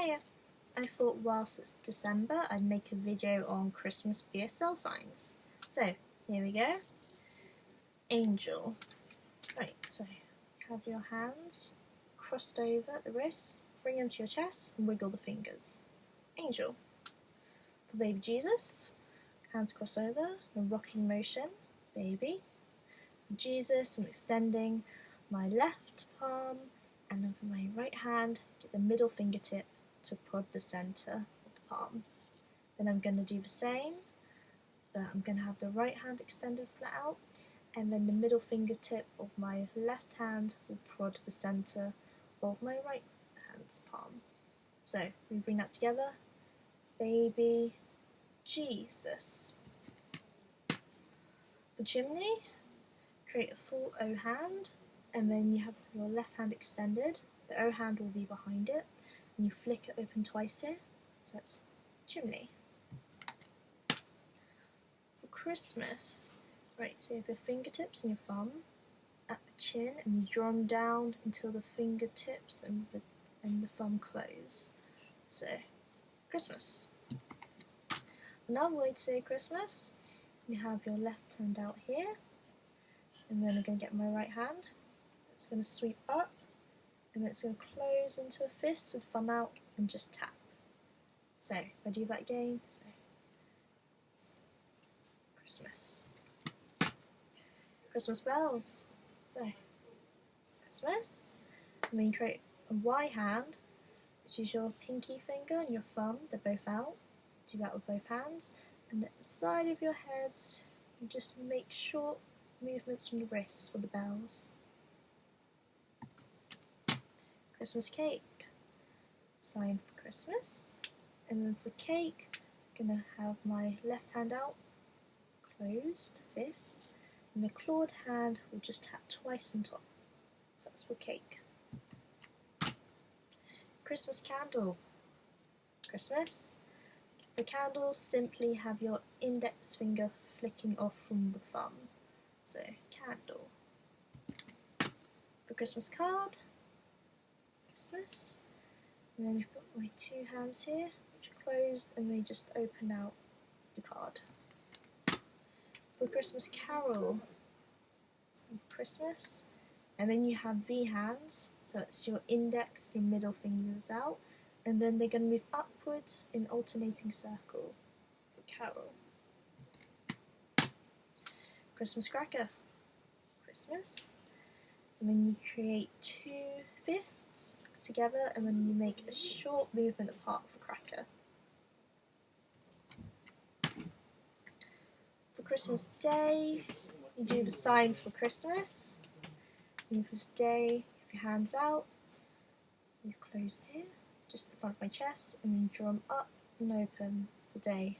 Hiya! I thought whilst it's December I'd make a video on Christmas BSL signs. So, here we go. Angel. Right, so have your hands crossed over at the wrists, bring them to your chest and wiggle the fingers. Angel. For baby Jesus, hands crossed over, a rocking motion, baby. For Jesus, I'm extending my left palm and then for my right hand, get the middle fingertip to prod the centre of the palm. Then I'm going to do the same, but I'm going to have the right hand extended flat out, and then the middle fingertip of my left hand will prod the centre of my right hand's palm. So we bring that together, baby Jesus. For chimney, create a full O hand, and then you have your left hand extended, the O hand will be behind it, and you flick it open twice here, so that's chimney. For Christmas, right, so you have your fingertips and your thumb at the chin, and you draw them down until the fingertips and the thumb close. So, Christmas. Another way to say Christmas, you have your left hand out here, and then I'm going to get my right hand. It's going to sweep up, and then it's going to close into a fist with thumb out and just tap. So, if I do that again, so Christmas. Christmas bells. So, Christmas. And then you create a Y hand, which is your pinky finger and your thumb, they're both out. Do that with both hands. And at the side of your heads, you just make short movements from the wrists for the bells. Christmas cake. Sign for Christmas. And then for cake, I'm going to have my left hand out, closed, fist, and the clawed hand will just tap twice on top. So that's for cake. Christmas candle. Christmas. The candles simply have your index finger flicking off from the thumb. So, candle. For Christmas card. Christmas. And then you've got my two hands here, which are closed, and they just open out the card. For Christmas carol, so Christmas, and then you have V hands, so it's your index, your middle fingers out, and then they're going to move upwards in alternating circle for carol. Christmas cracker, Christmas, and then you create two fists together and then you make a short movement apart for cracker. For Christmas day, you do the sign for Christmas, and for day, have your hands out, you're closed here, just in front of my chest, and then draw them up and open for day.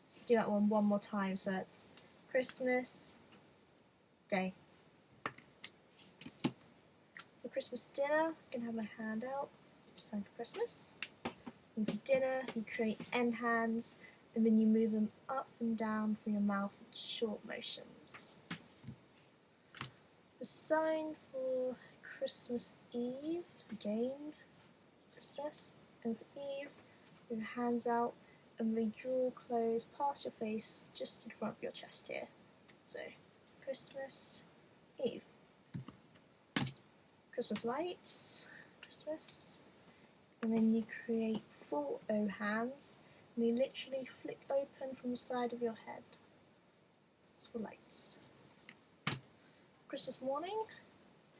So let's do that one more time, so that's Christmas day. For Christmas dinner, I'm going to have my hand out, do the sign for Christmas. And for dinner, you create end hands, and then you move them up and down from your mouth with short motions. The sign for Christmas Eve, again, Christmas, and for Eve, with your hands out, and they draw close past your face, just in front of your chest here. So, Christmas Eve. Christmas lights, Christmas, and then you create full O hands, and they literally flick open from the side of your head. That's for lights. Christmas morning,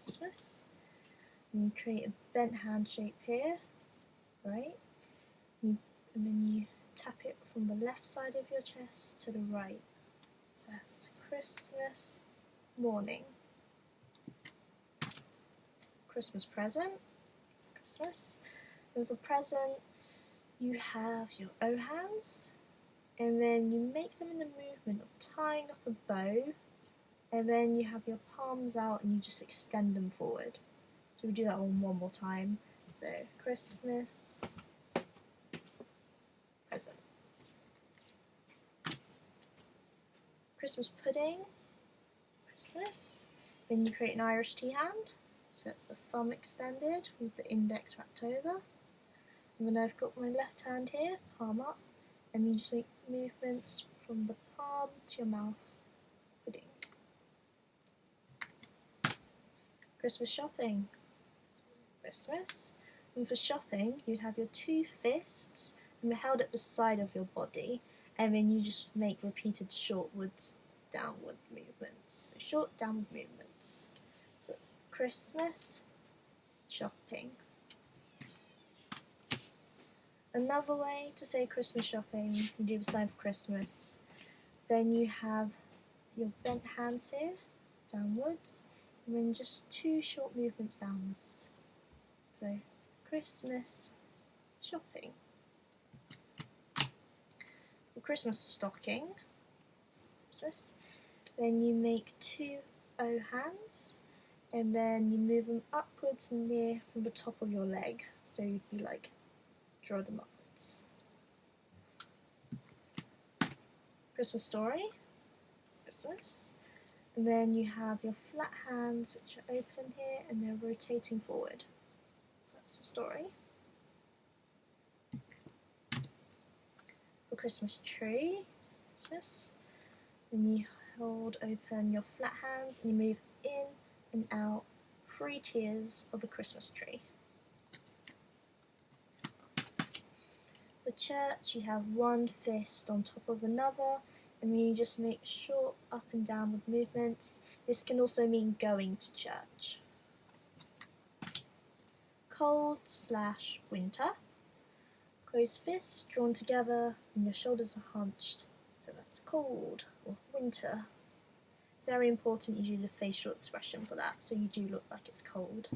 Christmas, and you create a bent hand shape here, right? And then you tap it from the left side of your chest to the right. So that's Christmas morning. Christmas present, Christmas. And for present, you have your O hands, and then you make them in the movement of tying up a bow, and then you have your palms out and you just extend them forward. So we do that one more time. So Christmas present. Christmas pudding, Christmas. Then you create an Irish tea hand. So it's the thumb extended with the index wrapped over. And then I've got my left hand here, palm up, and you just make movements from the palm to your mouth. Pudding. Christmas shopping. Christmas. And for shopping, you'd have your two fists and they're held at the side of your body, and then you just make repeated shortwards, downward movements. So short downward movements. So it's Christmas shopping. Another way to say Christmas shopping, you do the sign for Christmas. Then you have your bent hands here, downwards, and then just two short movements downwards. So Christmas shopping. For Christmas stocking, Christmas, then you make two O hands, and then you move them upwards and near from the top of your leg. So you'd be like, draw them upwards. Christmas story, Christmas, and then you have your flat hands which are open here and they're rotating forward. So that's the story. For Christmas tree, Christmas, and you hold open your flat hands and you move in and out 3 tiers of a Christmas tree. For church, you have one fist on top of another, and you just make short up and downward movements. This can also mean going to church. Cold/winter. Closed fists drawn together and your shoulders are hunched. So that's cold or winter. It's very important you do the facial expression for that, so you do look like it's cold.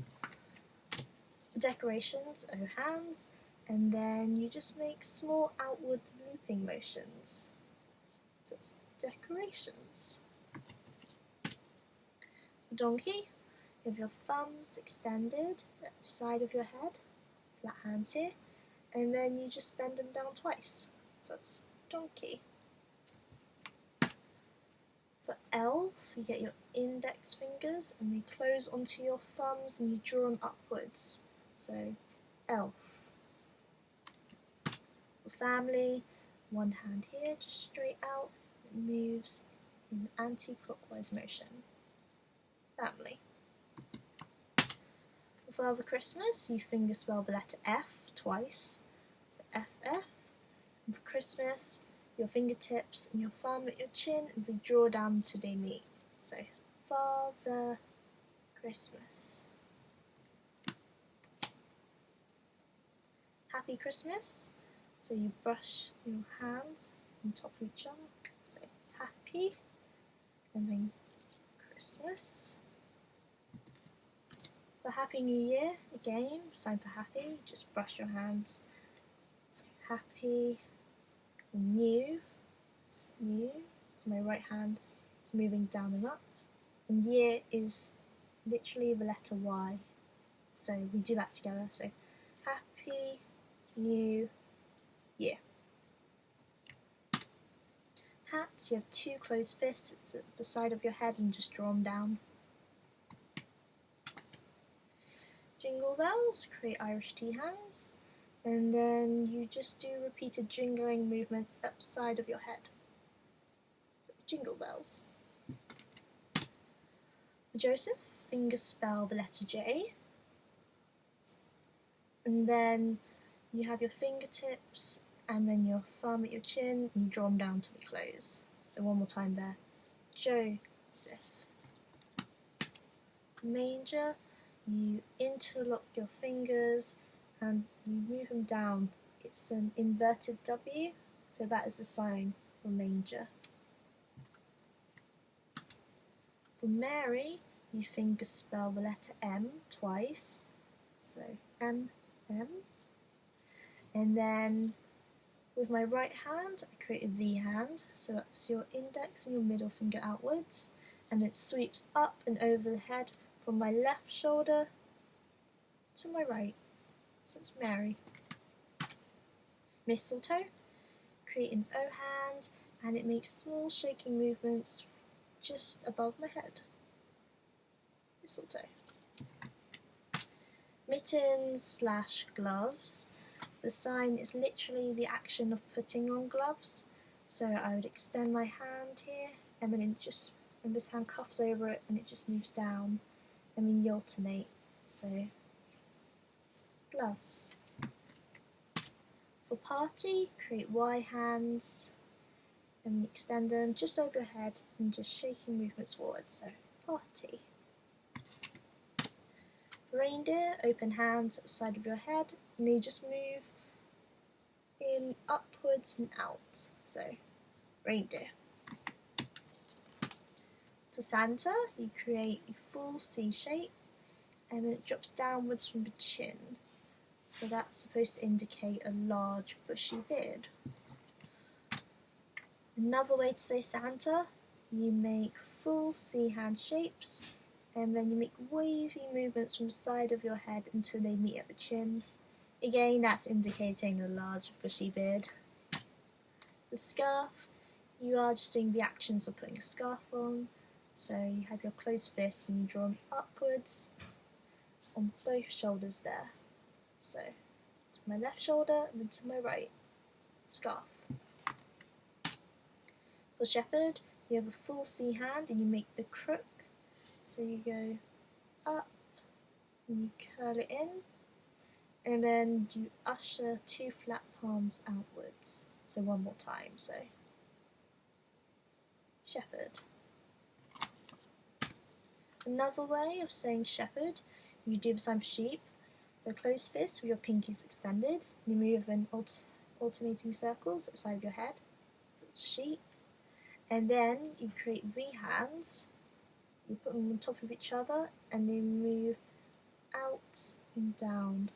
For decorations, O hands, and then you just make small outward looping motions. So it's decorations. For donkey, you have your thumbs extended at the side of your head, flat hands here, and then you just bend them down twice. So it's donkey. For elf, you get your index fingers and they close onto your thumbs and you draw them upwards. So elf. For family, one hand here, just straight out, it moves in anti-clockwise motion. Family. For Father Christmas, you finger spell the letter F twice, so FF. And for Christmas, your fingertips and your thumb at your chin, and we draw down till they meet. So Father Christmas. Happy Christmas. So you brush your hands on top of each other. So it's happy, and then Christmas. For Happy New Year, again, sign for happy, just brush your hands. So happy, new, so my right hand is moving down and up, and year is literally the letter Y, so we do that together, so Happy New Year. Hats, you have two closed fists at the side of your head and just draw them down. Jingle bells, create Irish tea hands, and then you just do repeated jingling movements upside of your head. So, jingle bells. For Joseph, finger spell the letter J, and then you have your fingertips and then your thumb at your chin and you draw them down till they close. So one more time there. Joseph. Manger, you interlock your fingers and you move them down. It's an inverted W, so that is the sign for manger. For Mary, you finger spell the letter M twice, so M, and then with my right hand I create a V hand, so that's your index and your middle finger outwards, and it sweeps up and over the head from my left shoulder to my right, so it's Mary. Mistletoe, create an O hand and it makes small shaking movements just above my head. Mistletoe. Mittens/gloves, The sign is literally the action of putting on gloves. So I would extend my hand here, and then and this hand cuffs over it and it just moves down, and then you alternate. So, gloves. For party, create Y hands, and extend them just over your head and just shaking movements forward. So, party. Reindeer, open hands outside of your head, and you just move in upwards and out. So, reindeer. For Santa, you create a full C shape, and then it drops downwards from the chin. So that's supposed to indicate a large bushy beard. Another way to say Santa, you make full C hand shapes, and then you make wavy movements from the side of your head until they meet at the chin. Again, that's indicating a large bushy beard. The scarf, you are just doing the actions of putting a scarf on. So you have your closed fists and you draw them upwards on both shoulders there. So to my left shoulder and then to my right. Scarf. For shepherd, you have a full C hand and you make the crook. So you go up and you curl it in, and then you usher 2 flat palms outwards. So one more time. So shepherd. Another way of saying shepherd, you do the same for sheep. So closed fist with your pinkies extended. You move in alternating circles outside of your head. So sheep. And then you create V hands. You put them on top of each other and they move out and down.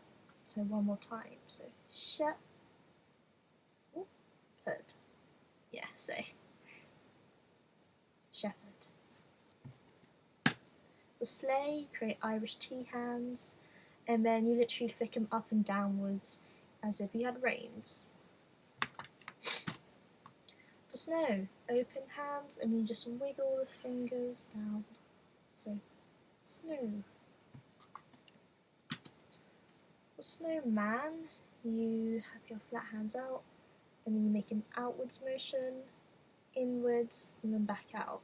So one more time. So shepherd. Yeah, so shepherd. For sleigh, you create Irish T hands, and then you literally flick them up and downwards as if you had reins. For snow, open hands and you just wiggle the fingers down. So, snow. For snowman, you have your flat hands out and then you make an outwards motion, inwards, and then back out.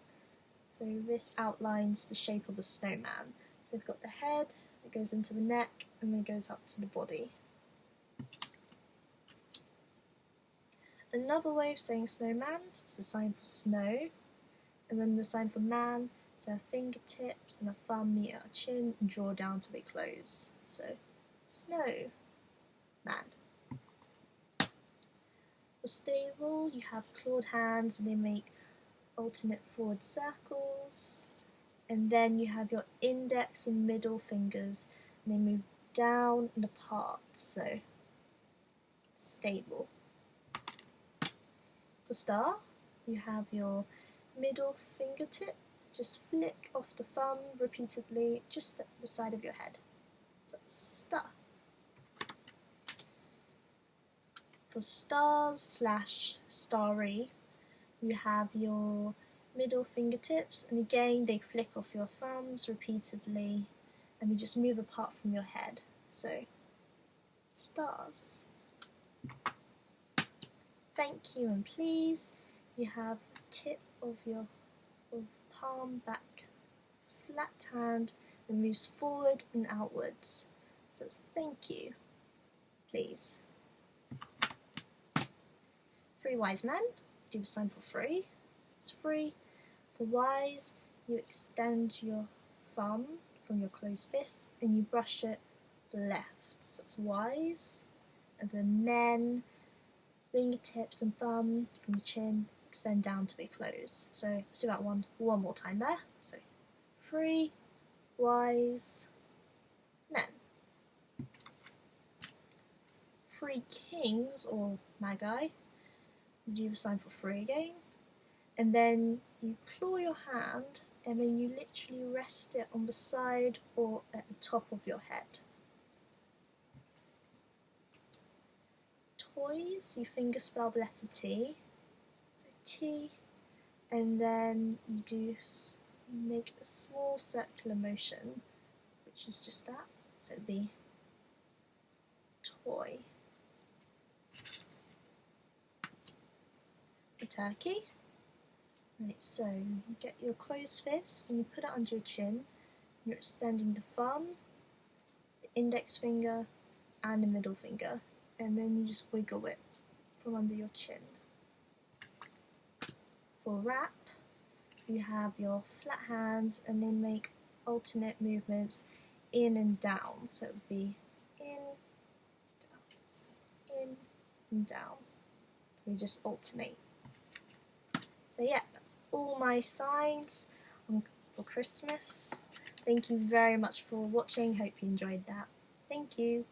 So this outlines the shape of a snowman. So we've got the head, it goes into the neck, and then it goes up to the body. Another way of saying snowman is the sign for snow, and then the sign for man, so our fingertips and a thumb meet our chin and draw down till they close. So, snow, man. For stable, you have clawed hands and they make alternate forward circles, and then you have your index and middle fingers and they move down and apart, so stable. For star, you have your middle fingertip, just flick off the thumb repeatedly just at the side of your head. So star. For stars / starry, you have your middle fingertips, and again they flick off your thumbs repeatedly and they just move apart from your head. So, stars. Thank you and please, you have the tip of your palm back, flat hand, and moves forward and outwards. So it's thank you, please. 3 wise men, do the sign for free. It's free. For wise, you extend your thumb from your closed fist and you brush it left. So it's wise. And then men, fingertips and thumb from your chin extend down to be closed. So let's do that one more time there. So 3 wise men. 3 kings or magi, you do the sign for free again. And then you claw your hand and then you literally rest it on the side or at the top of your head. Toys, you finger spell the letter T. So T, and then you do make a small circular motion, which is just that. So it'd be toy. turkey. Right, so you get your closed fist and you put it under your chin. You're extending the thumb, the index finger, and the middle finger, and then you just wiggle it from under your chin. For wrap, you have your flat hands and they make alternate movements in and down. So it would be in, down, so in and down. So we just alternate. So yeah, that's all my signs for Christmas. Thank you very much for watching. Hope you enjoyed that. Thank you.